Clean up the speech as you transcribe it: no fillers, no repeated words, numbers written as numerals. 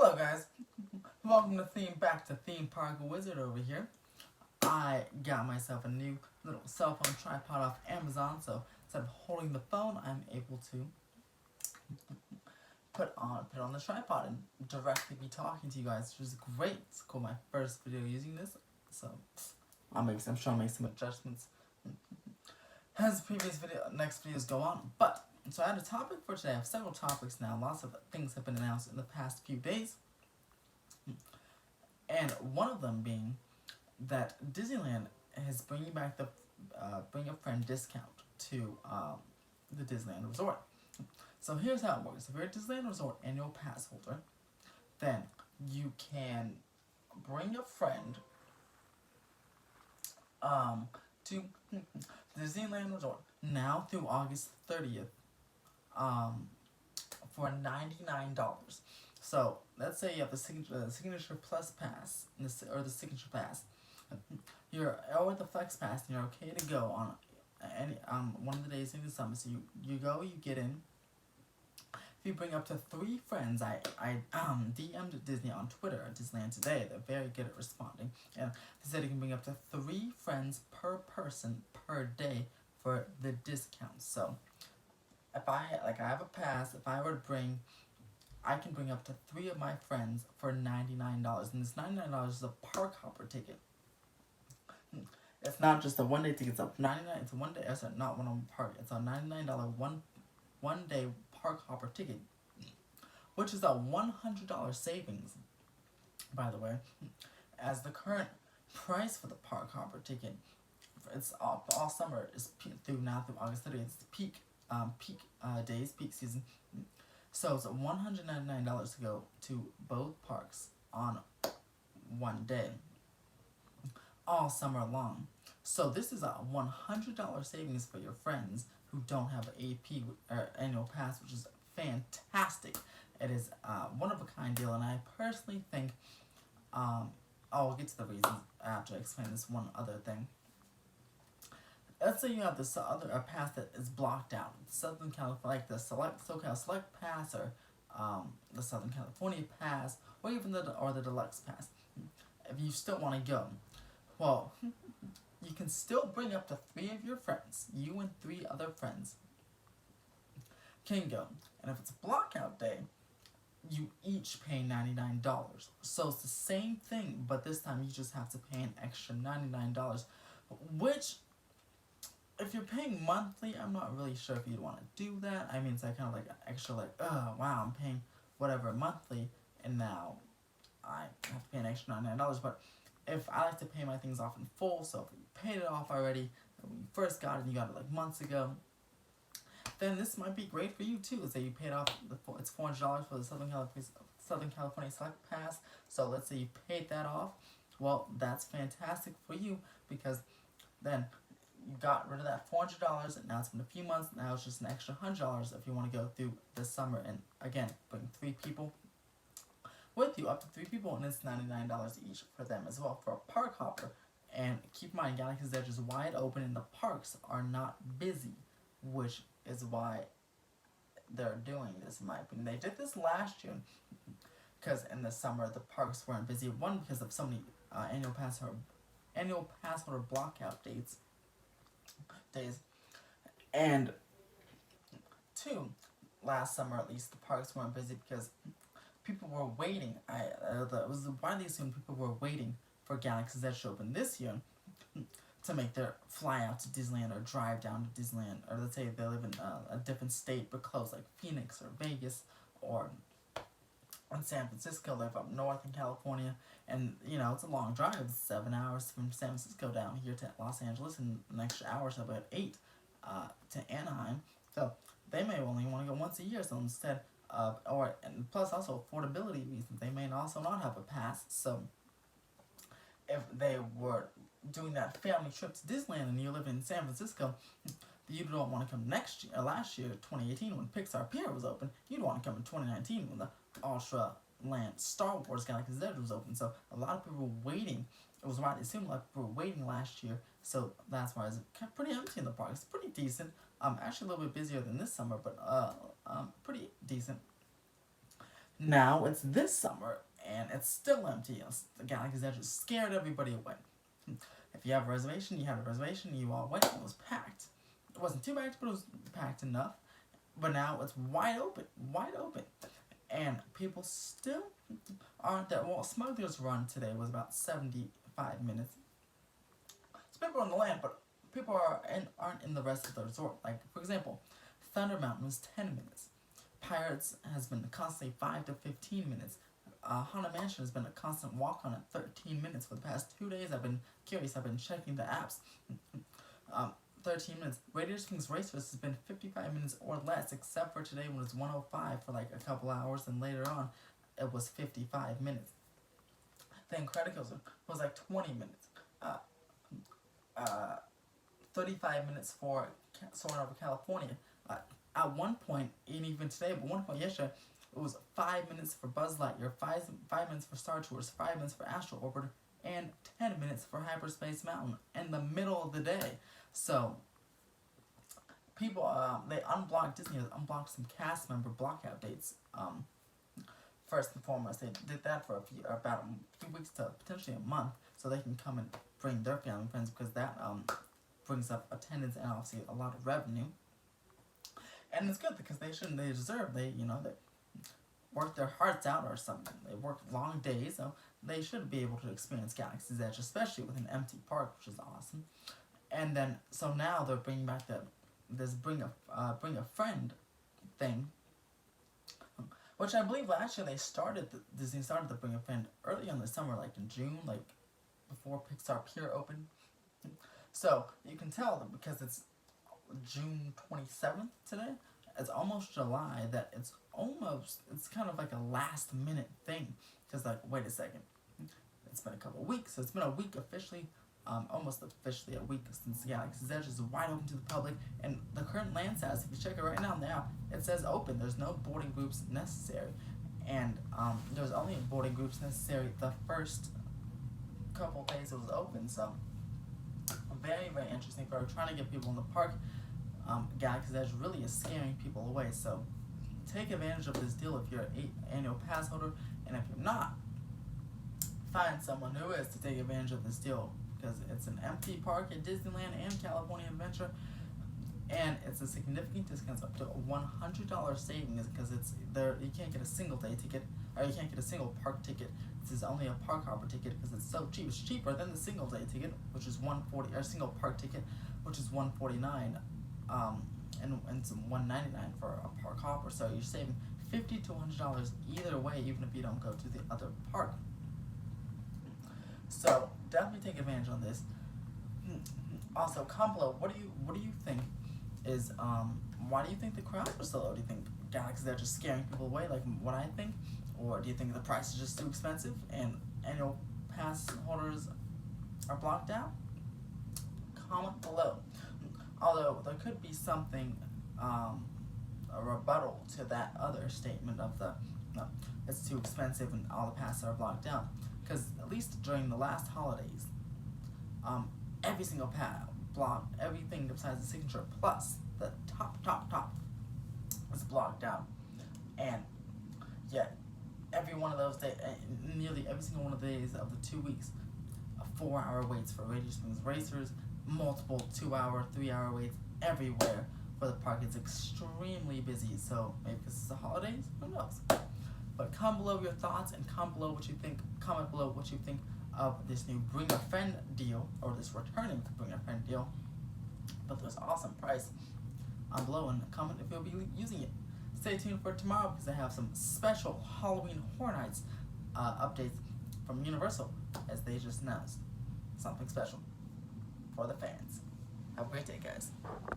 Hello guys, welcome to back to Theme Park Wizard over here. I got myself a new little cell phone tripod off Amazon, so instead of holding the phone, I'm able to put on the tripod and directly be talking to you guys, which is great. It's cool. My first video using this, so I'm sure I'll make some adjustments as the previous next videos go on. But so I had a topic for today. I have several topics now. Lots of things have been announced in the past few days. And one of them being that Disneyland is bringing back the bring a friend discount to the Disneyland Resort. So here's how it works. If you're a Disneyland Resort annual pass holder, then you can bring a friend to Disneyland Resort now through August 30th for $99. So let's say you have the signature plus pass or the signature pass. Or the flex pass, and you're okay to go on any one of the days in the summer. So you go, you get in. If you bring up to 3 friends, I DM'd Disney on Twitter at Disneyland Today. They're very good at responding, and they said you can bring up to 3 friends per person per day for the discount. So if I have a pass, if I were to bring, I can bring up to 3 of my friends for $99, and this $99 is a park hopper ticket. It's not just a one-day ticket. It's a $99. It's a one-day. Sorry, not one on park. It's a $99 one-day park hopper ticket, which is a $100 savings, by the way, as the current price for the park hopper ticket. It's all summer is through August 30th. It's the peak days, peak season. So it's $199 to go to both parks on one day, all summer long. So this is a $100 savings for your friends who don't have an AP or annual pass, which is fantastic. It is a one-of-a-kind deal, and I personally think, I'll get to the reasons after I explain this one other thing. Let's say you have this other pass that is blocked out. Southern California, like the SoCal Select Pass, or the Southern California Pass, or even the Deluxe Pass. If you still want to go, well, you can still bring up to 3 of your friends. You and 3 other friends can go. And if it's a blockout day, you each pay $99. So it's the same thing, but this time you just have to pay an extra $99, which, if you're paying monthly, I'm not really sure if you'd want to do that. I mean, it's like kind of like extra, like, oh wow, I'm paying whatever monthly, and now I have to pay an extra $99. But if I like to pay my things off in full, so if you paid it off already when you first got it, and you got it like months ago, then this might be great for you too. Let's say you paid off it's $400 for the Southern California Select Pass. So let's say you paid that off. Well, that's fantastic for you, because then you got rid of that $400, and now it's been a few months. Now it's just an extra $100 if you want to go through the summer, and again, bring 3 people with you, up to 3 people, and it's $99 each for them as well for a park hopper. And keep in mind, Galaxy's Edge is wide open and the parks are not busy, which is why they're doing this, in my opinion. They did this last year, because in the summer the parks weren't busy. One, because of so many annual pass holder blockout days, and 2, last summer at least, the parks weren't busy because people were waiting. It was widely assumed people were waiting for Galaxy's Edge to open this year to make their fly out to Disneyland or drive down to Disneyland, or let's say they live in a different state but close, like Phoenix or Vegas, or in San Francisco, live up north in California, and it's a long drive. It's 7 hours from San Francisco down here to Los Angeles, and an extra hour, so about 8 to Anaheim. So they may only want to go once a year. So instead of, and plus also affordability reasons, they may also not have a pass. So if they were doing that family trip to Disneyland and you live in San Francisco, you don't want to come last year, 2018, when Pixar Pier was open. You'd want to come in 2019 when the Ultra Land Star Wars Galaxy's Edge was open. So a lot of people were waiting. It was widely assumed a lot of people were waiting last year. So that's why it's pretty empty in the park. It's pretty decent. Actually a little bit busier than this summer, but pretty decent. Now it's this summer and it's still empty. The Galaxy's Edge just scared everybody away. If you have a reservation, you had a reservation, you all went, and it was packed. It wasn't too packed, but it was packed enough. But now it's wide open, wide open. And people still aren't there. Well, Smuggler's Run today was about 75 minutes. So people are on the land, but people aren't in the rest of the resort. Like, for example, Thunder Mountain was 10 minutes. Pirates has been constantly 5 to 15 minutes. Haunted Mansion has been a constant walk on at 13 minutes for the past 2 days. I've been curious. I've been checking the apps. 13 minutes. Radiator Springs Racers has been 55 minutes or less, except for today when it was 105 for like a couple hours, and later on it was 55 minutes. Then Credico's was like 20 minutes. 35 minutes for Soaring Over California. At one point, and even today, but one point yesterday, it was 5 minutes for Buzz Lightyear, 5 minutes for Star Tours, 5 minutes for Astro Orbiter, and 10 minutes for Hyperspace Mountain in the middle of the day. So, people, they unblocked, Disney has unblocked some cast member blockout dates. First and foremost, they did that for about a few weeks to potentially a month, so they can come and bring their family and friends, because that brings up attendance and obviously a lot of revenue. And it's good because they deserve, they work their hearts out or something. They work long days, so they should be able to experience Galaxy's Edge, especially with an empty park, which is awesome. And then, so now they're bringing back this bring a friend thing, which I believe actually Disney started the Bring a Friend early in the summer, like in June, like before Pixar Pier opened. So you can tell that because it's June 27th today, it's almost July, that it's kind of like a last minute thing. Because like, wait a second, it's been a couple of weeks, so it's been a week officially, almost officially a week since Galaxy's Edge is wide open to the public, and the current land status, if you check it right now, it says open. There's no boarding groups necessary, and there's only boarding groups necessary the first couple of days it was open, so very, very interesting. For trying to get people in the park, Galaxy's Edge really is scaring people away, so take advantage of this deal if you're an annual pass holder, and if you're not, find someone who is to take advantage of this deal, because it's an empty park at Disneyland and California Adventure, and it's a significant discount, up to a $100 savings, because you can't get a single day ticket, or you can't get a single park ticket. This is only a park hopper ticket because it's so cheap. It's cheaper than the single day ticket, which is $140, or single park ticket, which is $149, and some $199 for a park hopper. So you're saving $50 to $100 either way, even if you don't go to the other park. So definitely take advantage on this. Also, comment below, what do you think is why do you think the crowds are so low? Do you think Galaxy's Edge is scaring people away, like what I think, or do you think the price is just too expensive and annual pass holders are blocked out? Comment below. Although there could be something, a rebuttal to that other statement of it's too expensive and all the passes are blocked out. Because at least during the last holidays, every single block, everything besides the Signature Plus, the top is blocked out. And yet, every one of those days, nearly every single one of the days of the 2 weeks, 4-hour waits for Radiator Springs Racers, multiple 2-hour, 3-hour waits everywhere for the park. It's extremely busy, so maybe because it's the holidays, who knows? But comment below your thoughts, and comment below what you think of this new Bring a Friend deal, or this returning Bring a Friend deal. But there's awesome price below, and comment if you'll be using it. Stay tuned for tomorrow because I have some special Halloween Horror Nights updates from Universal, as they just announced something special for the fans. Have a great day, guys.